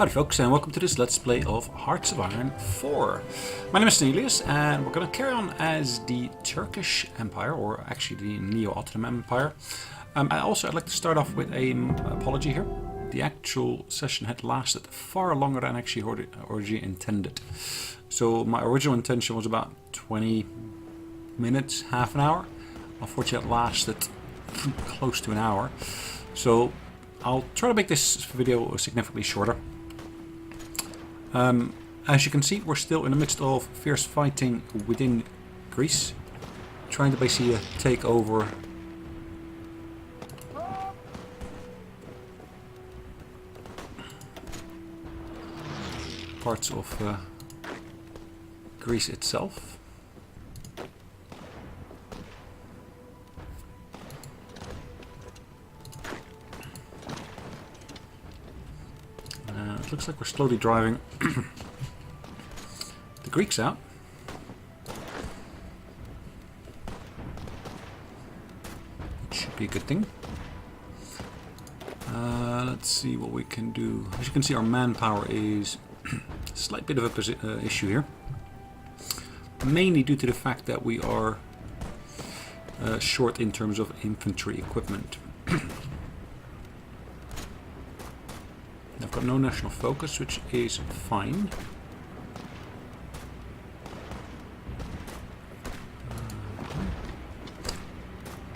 Howdy folks, and welcome to this Let's Play of Hearts of Iron 4. My name is Sonelias, and we're going to carry on as the Turkish Empire, or actually the neo-ottoman Empire. I'd like to start off with an apology here. The actual session had lasted far longer than actually originally intended. So my original intention was about 20 minutes, half an hour. Unfortunately it lasted close to an hour. So I'll try to make this video significantly shorter. As you can see, we're still in the midst of fierce fighting within Greece, trying to basically take over parts of Greece itself. It looks like we're slowly driving the Greeks out. Which should be a good thing. Let's see what we can do. As you can see, our manpower is a slight bit of a issue here. Mainly due to the fact that we are short in terms of infantry equipment. I've got no national focus, which is fine.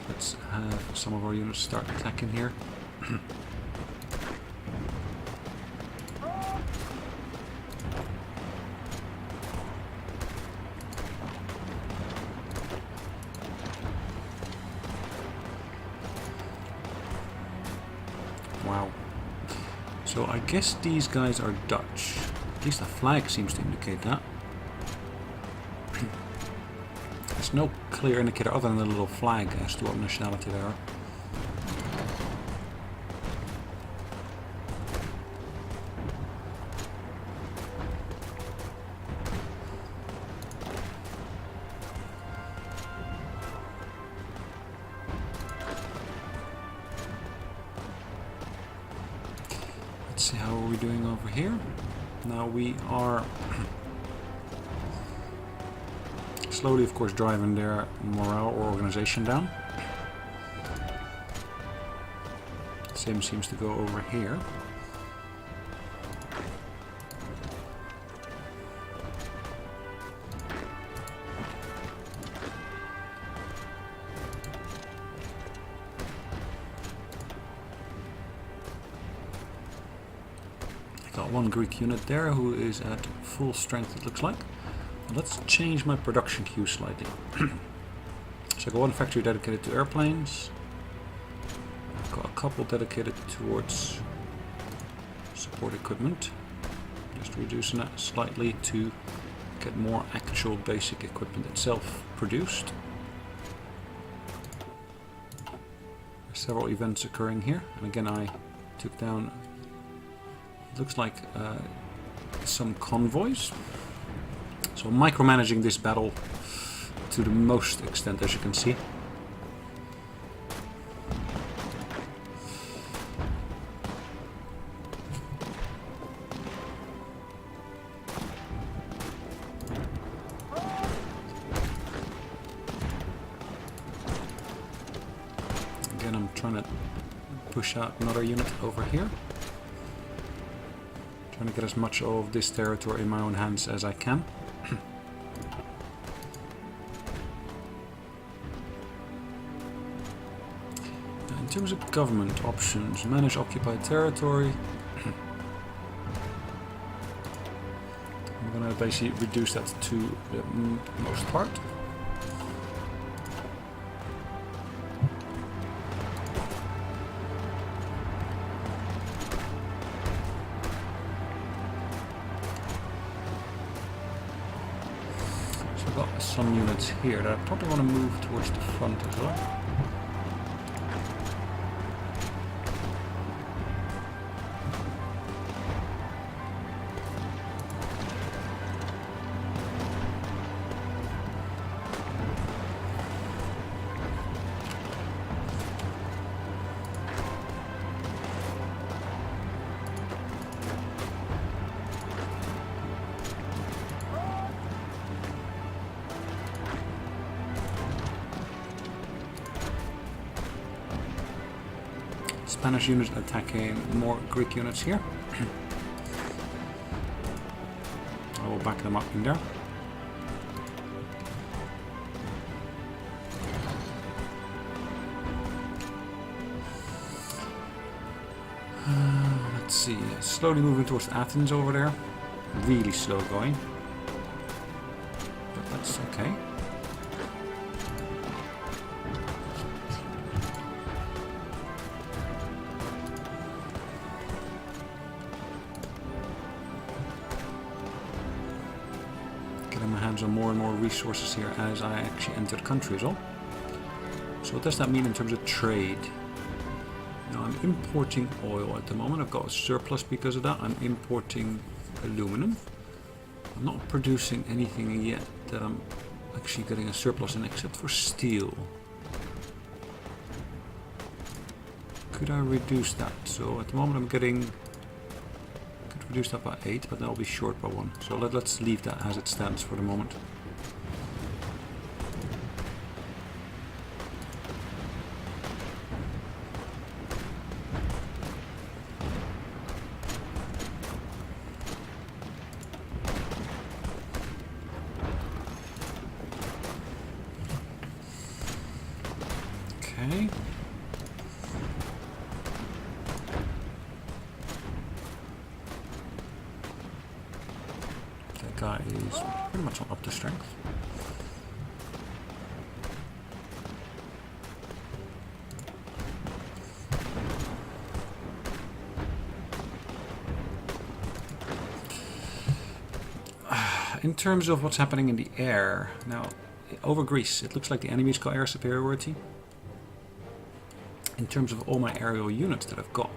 Let's have some of our units start attacking here. Wow. So I guess these guys are Dutch. At least the flag seems to indicate that. There's no clear indicator other than the little flag as to what nationality they are. Let's see, how are we doing over here? Now we are slowly, of course, driving their morale or organization down. Same seems to go over here. Got one Greek unit there who is at full strength, it looks like. Let's change my production queue slightly. So I got one factory dedicated to airplanes. I've got a couple dedicated towards support equipment. Just reducing that slightly to get more actual basic equipment itself produced. There's several events occurring here, and again I took down, looks like some convoys. So I'm micromanaging this battle to the most extent, as you can see. Again, I'm trying to push out another unit over here. Trying to get as much of this territory in my own hands as I can. In terms of government options, manage occupied territory. I'm going to basically reduce that to the most part. I've got some units here that I probably want to move towards the front as well. Spanish units attacking more Greek units here. I will back them up in there. Let's see, slowly moving towards Athens over there. Really slow going. But that's okay. Getting my hands on more and more resources here as I actually enter the country as well. So what does that mean in terms of trade? Now I'm importing oil at the moment. I've got a surplus because of that. I'm importing aluminum. I'm not producing anything yet that I'm actually getting a surplus in except for steel. Could I reduce that? So at the moment I'm getting... could reduce that by 8, but then I'll be short by 1. So let's leave that as it stands for the moment. Okay. That guy is pretty much on up to strength. In terms of what's happening in the air, now over Greece, it looks like the enemy's got air superiority. In terms of all my aerial units that I've got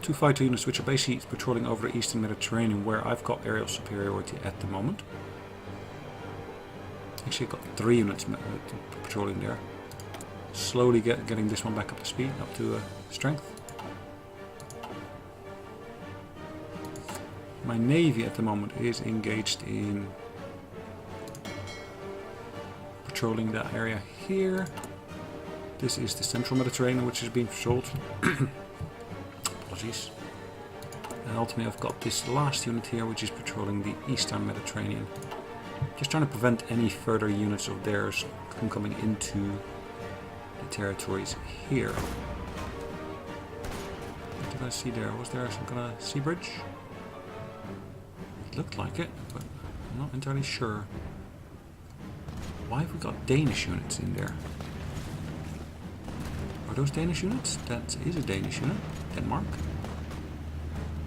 2 fighter units which are basically patrolling over the eastern Mediterranean, where I've got aerial superiority at the moment. Actually, I've got 3 units patrolling there. Slowly getting this one back up to speed, up to strength. My navy at the moment is engaged in patrolling that area here. This is the central Mediterranean, which is being patrolled. Apologies. And ultimately I've got this last unit here, which is patrolling the eastern Mediterranean. Just trying to prevent any further units of theirs from coming into the territories here. What did I see there? Was there some kind of sea bridge? It looked like it, but I'm not entirely sure. Why have we got Danish units in there? Are those Danish units? That is a Danish unit. Denmark.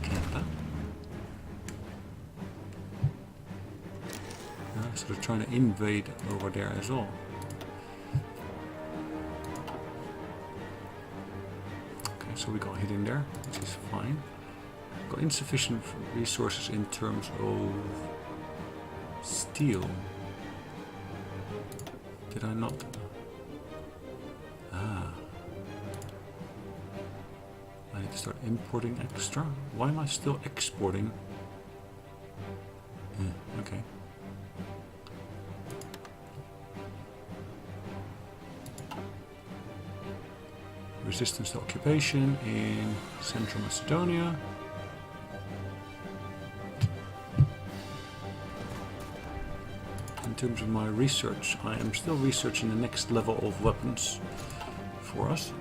Canada. So they're trying to invade over there as well. Okay, so we got hit in there, which is fine. Got insufficient resources in terms of steel. Did I not? I need to start importing extra. Why am I still exporting? Okay. Resistance to occupation in Central Macedonia. In terms of my research, I am still researching the next level of weapons for us.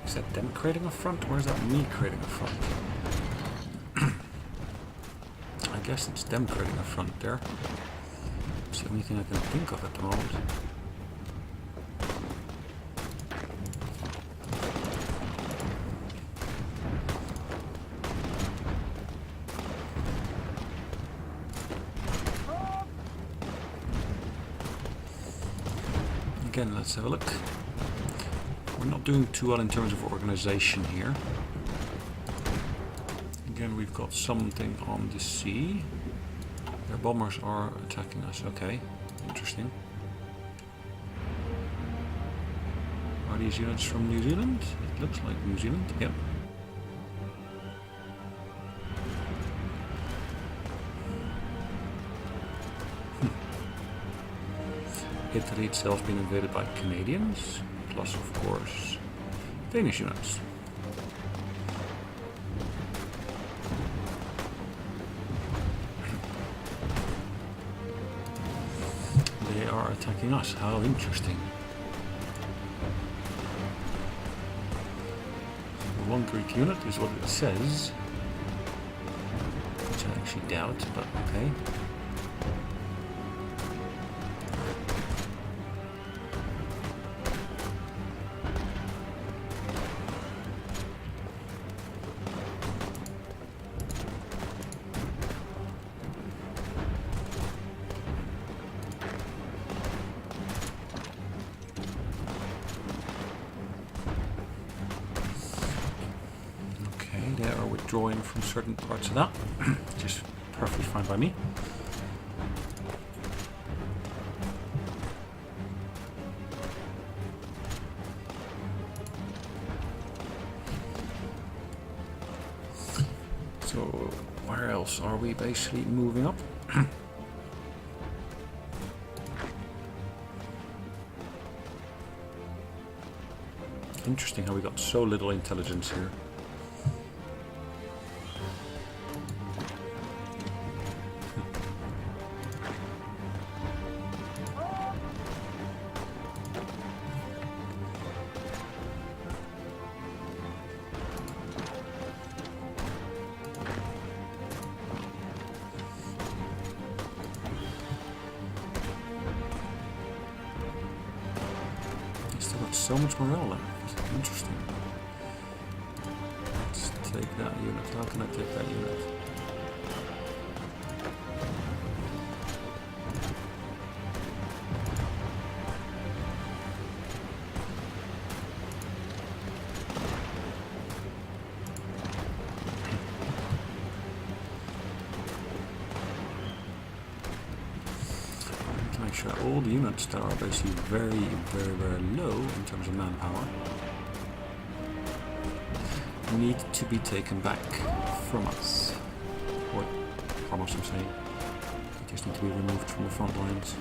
Is that them creating a front, or is that me creating a front? I guess it's them creating a front there. It's the only thing I can think of at the moment. again, let's have a look. We're not doing too well in terms of organization here. Again, we've got something on the sea. Their bombers are attacking us. Okay, interesting. Are these units from New Zealand? It looks like New Zealand. Yep. Italy itself being invaded by Canadians, plus of course Danish units. They are attacking us. How interesting. One Greek unit is what it says, which I actually doubt, but okay. They are withdrawing from certain parts of that, which is perfectly fine by me. So, where else are we basically moving up? Interesting how we got so little intelligence here. Still got so much morale left. Interesting. Let's take that unit. How can I take that unit? Make sure all the units that are basically very low in terms of manpower need to be taken back from us. Or from us, I'm saying. They just need to be removed from the front lines.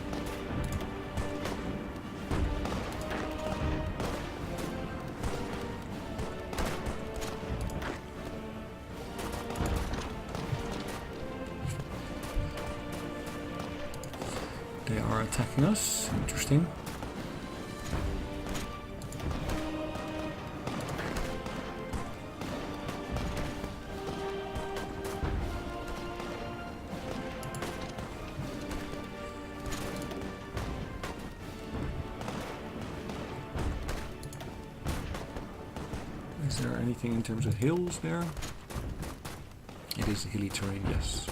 They are attacking us. Interesting. Is there anything in terms of hills there? It is hilly terrain, yes.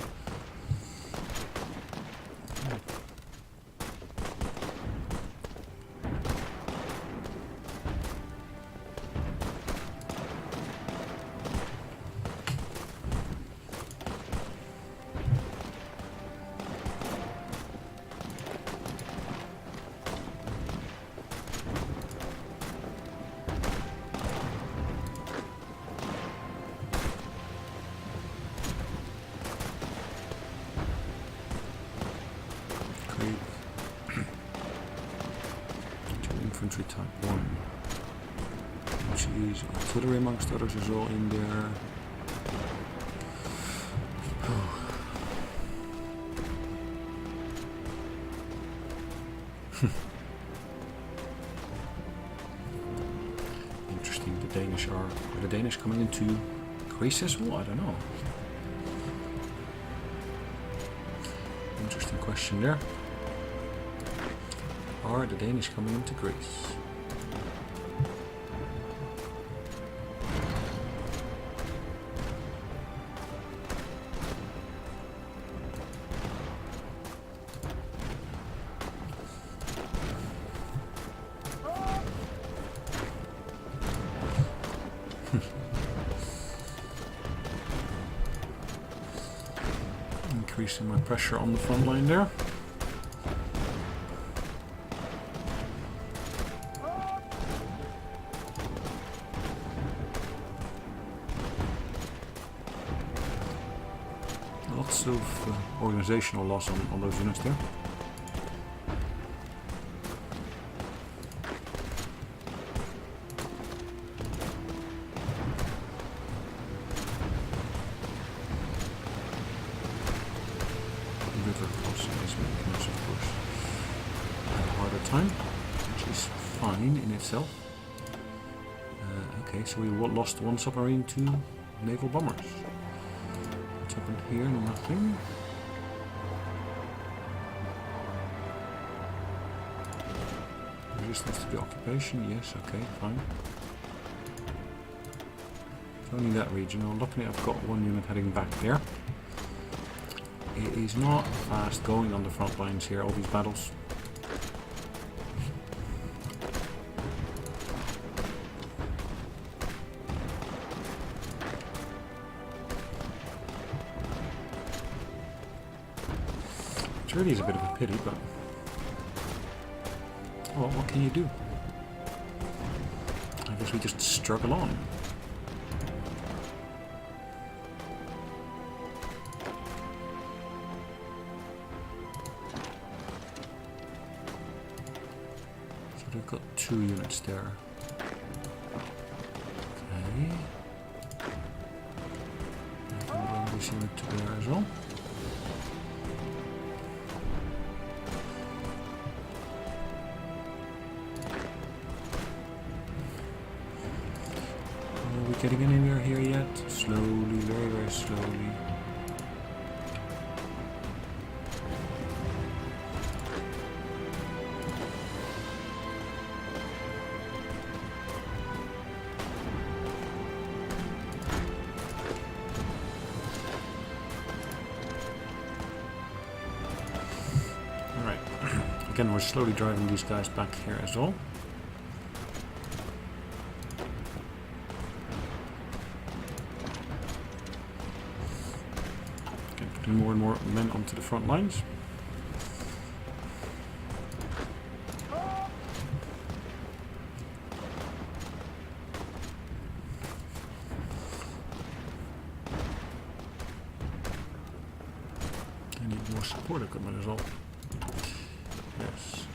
Infantry type 1, which is artillery amongst others, is all in there. Interesting. The Danish are the Danish coming into Greece as well? I don't know. Interesting question there. Are the Danish coming into Greece? Increasing my pressure on the front line there. Lots of organizational loss on those units there. River crossing is making us, of course, have a harder time, which is fine in itself. Okay, so we lost one submarine to naval bombers. What's happened here? Nothing. Resistance to the occupation, yes, okay, fine. It's only that region. Well, luckily I've got one unit heading back there. It is not fast going on the front lines here, all these battles. Which really is a bit of a pity, but well, what can you do? I guess we just struggle on. I've got 2 units there. Okay. I can bring this unit to there as well. Are we getting anywhere here yet? Slowly, very, very slowly. Again, we're slowly driving these guys back here as well. Okay, putting more and more men onto the front lines. I need more support equipment as well. Yes.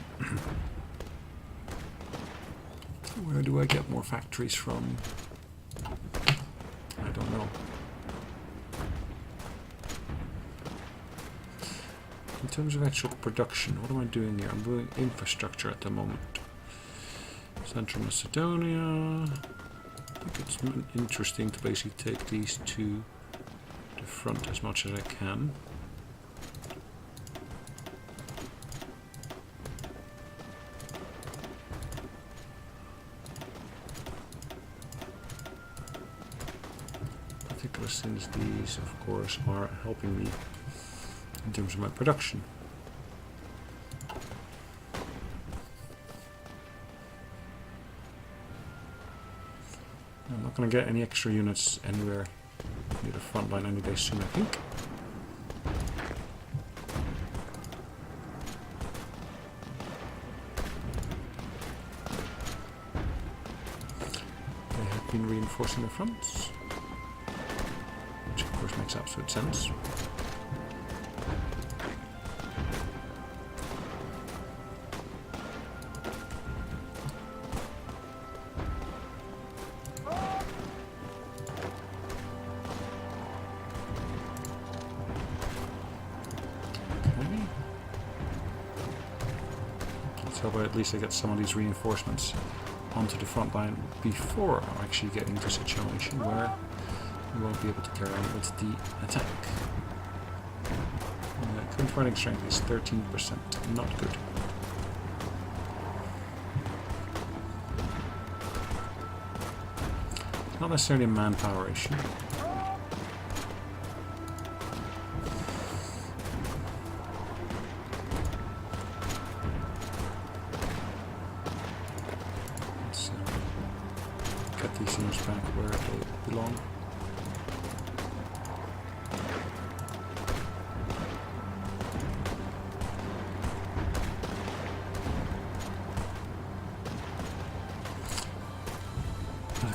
Where do I get more factories from? I don't know. In terms of actual production, what am I doing here? I'm doing infrastructure at the moment. Central Macedonia. I think it's interesting to basically take these to the front as much as I can. Since these, of course, are helping me in terms of my production. I'm not going to get any extra units anywhere near the front line any day soon, I think. They have been reinforcing the fronts. Makes absolute sense. Okay. Let's hope at least I get some of these reinforcements onto the front line before I actually get into a situation where we won't be able to carry on with the attack. Current fighting strength is 13%, not good. It's not necessarily a manpower issue. Let's get these units back where they belong.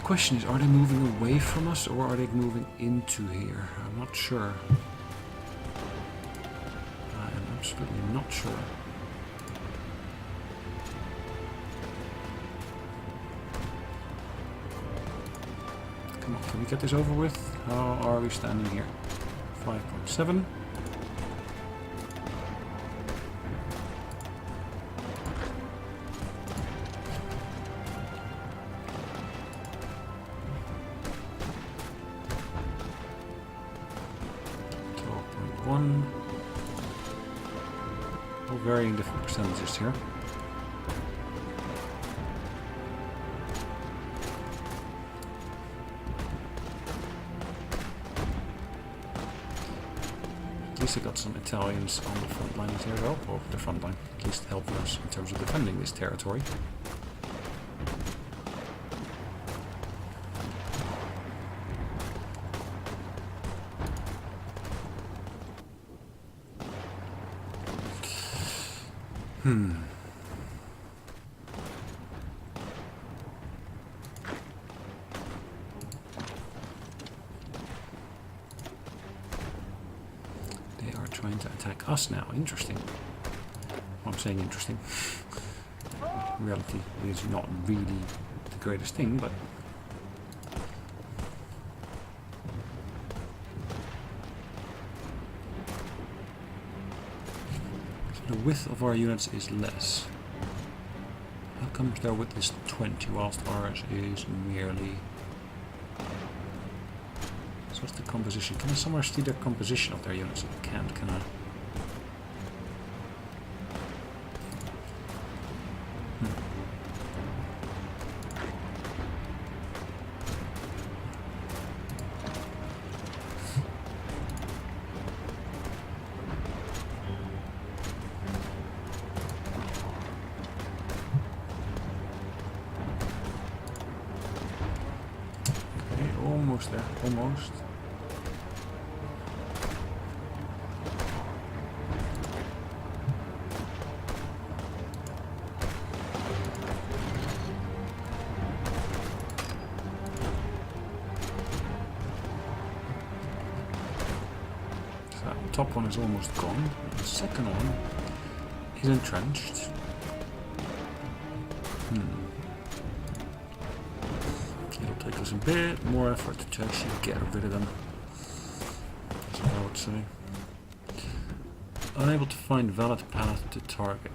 question is, are they moving away from us or are they moving into here? I'm not sure. I am absolutely not sure. Come on, can we get this over with? How are we standing here? 5.7. Varying different percentages here. At least I got some Italians on the front lines here though, or the front line, at least helping us in terms of defending this territory. They are trying to attack us now. Interesting. Well, I'm saying interesting. In reality, it is not really the greatest thing, but the width of our units is less. How comes their width is 20 whilst ours is merely... So what's the composition? Can I somewhere see the composition of their units? I can't, can I? Almost there, almost. So that top one is almost gone. The second one is entrenched. It'll take us a bit more effort to actually get rid of them. That's what I would say. Unable to find valid path to target.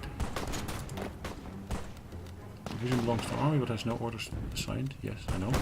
Division belongs to army but has no orders assigned. Yes, I know.